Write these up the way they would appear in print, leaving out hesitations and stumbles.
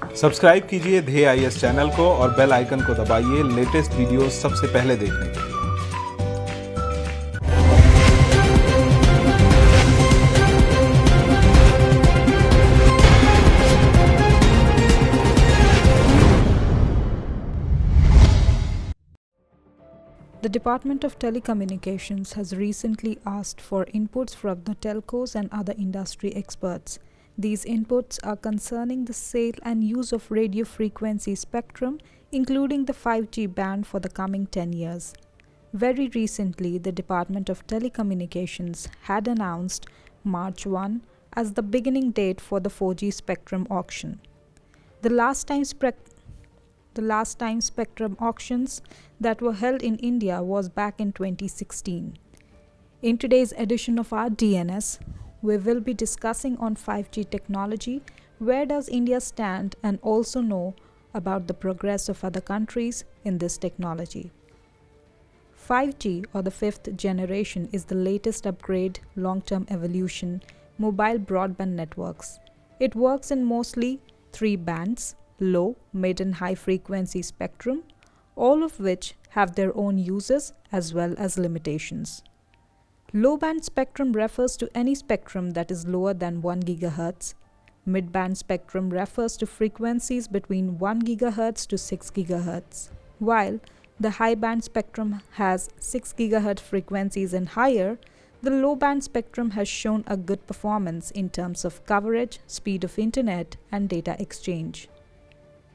Subscribe कीजिए ध्येय IAS channel को और बेल आइकन को दबाइए लेटेस्ट वीडियो सबसे पहले देखने के लिए। The Department of Telecommunications has recently asked for inputs from the telcos and other industry experts. These inputs are concerning the sale and use of radio frequency spectrum, including the 5G band for the coming 10 years. Very recently, the Department of Telecommunications had announced March 1 as the beginning date for the 4G spectrum auction. The last time spectrum auctions that were held in India was back in 2016. In today's edition of our DNS, we will be discussing on 5G technology, where does India stand, and also know about the progress of other countries in this technology. 5G, or the fifth generation, is the latest upgrade, long-term evolution, mobile broadband networks. It works in mostly 3 bands: low, mid and high frequency spectrum, all of which have their own uses as well as limitations. Low band spectrum refers to any spectrum that is lower than 1 GHz. Mid band spectrum refers to frequencies between 1 GHz to 6 GHz, while the high band spectrum has 6 GHz frequencies and higher. The low band spectrum has shown a good performance in terms of coverage, speed of internet, and data exchange.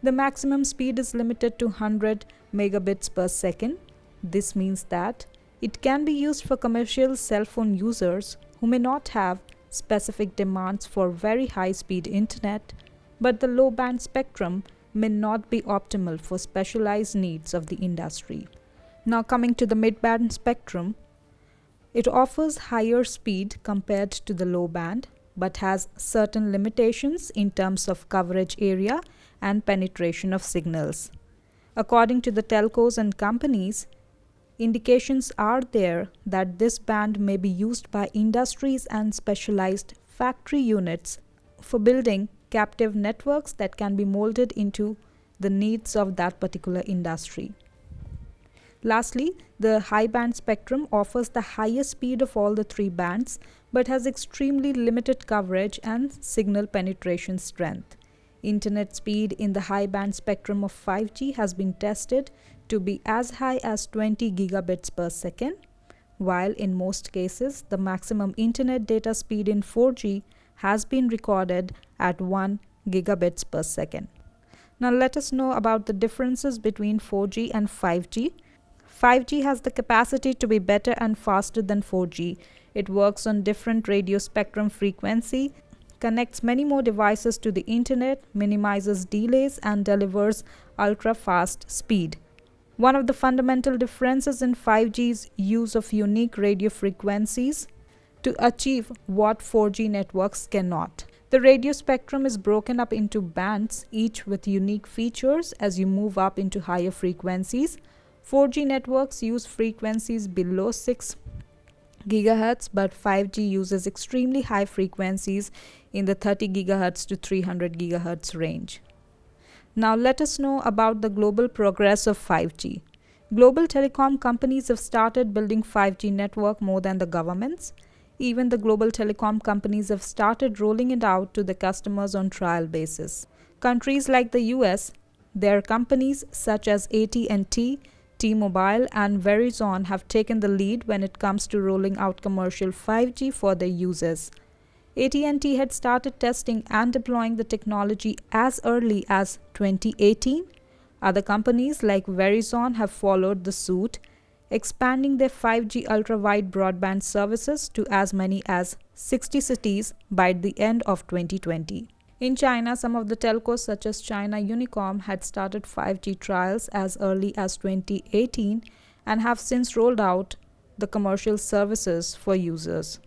The maximum speed is limited to 100 megabits per second. This means that it can be used for commercial cell phone users who may not have specific demands for very high-speed internet, but the low-band spectrum may not be optimal for specialized needs of the industry. Now coming to the mid-band spectrum, it offers higher speed compared to the low band, but has certain limitations in terms of coverage area and penetration of signals. According to the telcos and companies, indications are there that this band may be used by industries and specialized factory units for building captive networks that can be molded into the needs of that particular industry. Lastly, the high band spectrum offers the highest speed of all the 3 bands, but has extremely limited coverage and signal penetration strength. Internet speed in the high band spectrum of 5G has been tested to be as high as 20 gigabits per second, while in most cases the maximum internet data speed in 4G has been recorded at 1 gigabits per second. Now let us know about the differences between 4G and 5G. 5G has the capacity to be better and faster than 4G. It works on different radio spectrum frequency, connects many more devices to the internet, minimizes delays, and delivers ultra-fast speed. One of the fundamental differences in 5G's use of unique radio frequencies to achieve what 4G networks cannot. The radio spectrum is broken up into bands, each with unique features as you move up into higher frequencies. 4G networks use frequencies below 6 GHz, but 5G uses extremely high frequencies in the 30 GHz to 300 GHz range. Now let us know about the global progress of 5G. Global telecom companies have started building 5G network more than the governments. Even the global telecom companies have started rolling it out to the customers on trial basis. Countries like the US, their companies such as AT&T, T-Mobile and Verizon have taken the lead when it comes to rolling out commercial 5G for their users. AT&T had started testing and deploying the technology as early as 2018. Other companies like Verizon have followed the suit, expanding their 5G ultra-wide broadband services to as many as 60 cities by the end of 2020. In China, some of the telcos such as China Unicom had started 5G trials as early as 2018 and have since rolled out the commercial services for users.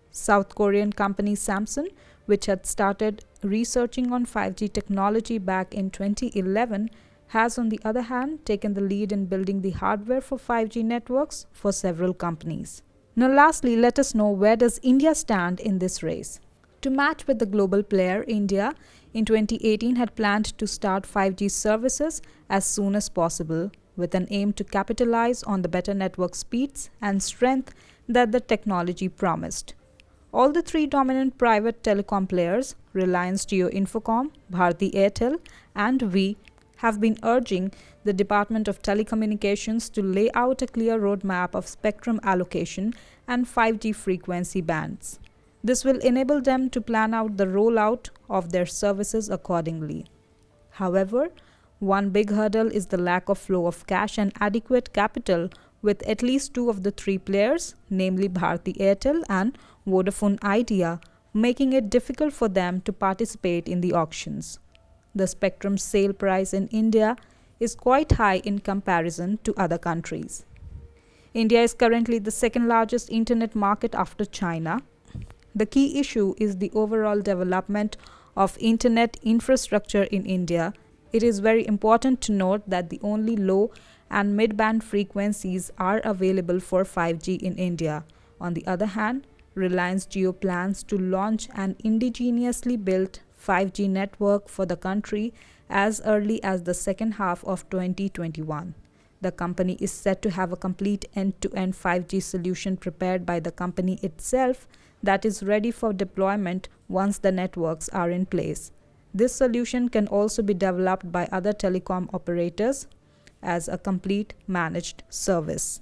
South Korean company Samsung, which had started researching on 5G technology back in 2011, has on the other hand taken the lead in building the hardware for 5G networks for several companies. Now lastly, let us know where does India stand in this race. To match with the global player, India, in 2018 had planned to start 5G services as soon as possible, with an aim to capitalize on the better network speeds and strength that the technology promised. All the three dominant private telecom players, Reliance Jio Infocomm, Bharti Airtel, and Vi, have been urging the Department of Telecommunications to lay out a clear roadmap of spectrum allocation and 5G frequency bands. This will enable them to plan out the rollout of their services accordingly. However, one big hurdle is the lack of flow of cash and adequate capital, with at least two of the three players, namely Bharti Airtel and Vodafone Idea, making it difficult for them to participate in the auctions. The spectrum sale price in India is quite high in comparison to other countries. India is currently the second largest internet market after China. The key issue is the overall development of internet infrastructure in India. It is very important to note that the only low and mid-band frequencies are available for 5G in India. On the other hand, Reliance Jio plans to launch an indigenously built 5G network for the country as early as the second half of 2021. The company is said to have a complete end-to-end 5G solution prepared by the company itself that is ready for deployment once the networks are in place. This solution can also be developed by other telecom operators as a complete managed service.